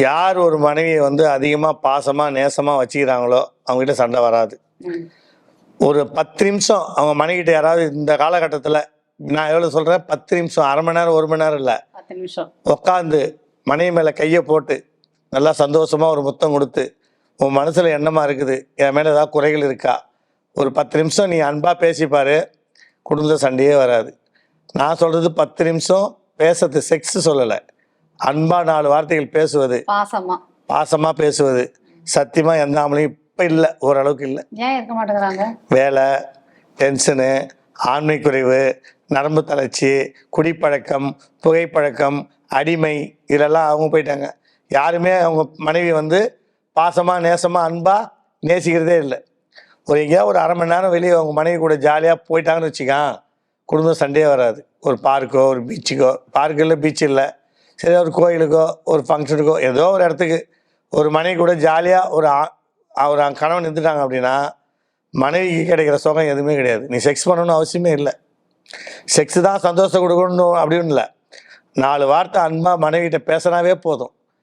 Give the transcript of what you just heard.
யார் ஒரு மனைவியை வந்து அதிகமாக பாசமாக நேசமாக வச்சுக்கிறாங்களோ அவங்ககிட்ட சண்டை வராது. ஒரு 10 நிமிஷம் அவங்க மனைவிகிட்ட யாராவது இந்த காலகட்டத்தில், நான் எவ்வளோ சொல்கிறேன், 10 நிமிஷம், அரை மணி நேரம், 1 மணி நேரம் இல்லை, 10 நிமிஷம் உட்காந்து மனைவி மேலே கையை போட்டு நல்லா சந்தோஷமாக ஒரு முத்தம் கொடுத்து, உன் மனசில் என்னமா இருக்குது, என் மேலே ஏதாவது குறைகள் இருக்கா, ஒரு 10 நிமிஷம் நீ அன்பாக பேசிப்பார், குடும்பத்தில் சண்டையே வராது. நான் சொல்கிறது 10 நிமிஷம் பேசுறது, செக்ஸ் சொல்லலை, அன்பாக 4 வார்த்தைகள் பேசுவது, பாசமாக பேசுவது. சத்தியமாக எந்த ஆம்பளையும் இப்போ இல்லை, ஓரளவுக்கு இல்லை. ஏன் இருக்க மாட்டேங்கிறாங்க? வேலை, டென்ஷனு, ஆண்மை குறைவு, நரம்பு தளர்ச்சி, குடிப்பழக்கம், புகைப்பழக்கம், அடிமை, இதெல்லாம் அவங்க போயிட்டாங்க. யாருமே அவங்க மனைவி வந்து பாசமாக நேசமாக அன்பாக நேசிக்கிறதே இல்லை. எங்கேயாவது ஒரு அரை மணி நேரம் வெளியே அவங்க மனைவி கூட ஜாலியாக போயிட்டாங்கன்னு வச்சுக்கான், குடும்பம் சண்டையே வராது. ஒரு பார்க்கோ, ஒரு பீச்சுக்கோ, பார்க்கு இல்லை, பீச் இல்லை, சரி, ஒரு கோயிலுக்கோ, ஒரு ஃபங்க்ஷனுக்கோ, ஏதோ ஒரு இடத்துக்கு ஒரு மனைவி கூட ஜாலியாக ஒரு கணவன் இருந்துட்டாங்க அப்படின்னா மனைவிக்கு கிடைக்கிற சுகம் எதுவுமே கிடையாது. நீ செக்ஸ் பண்ணணும்னு அவசியமே இல்லை. செக்ஸ் தான் சந்தோஷம் கொடுக்கணும் அப்படின்னு இல்லை. 4 வார்த்தை அன்பாக மனைவிகிட்ட பேசினாவே போதும்.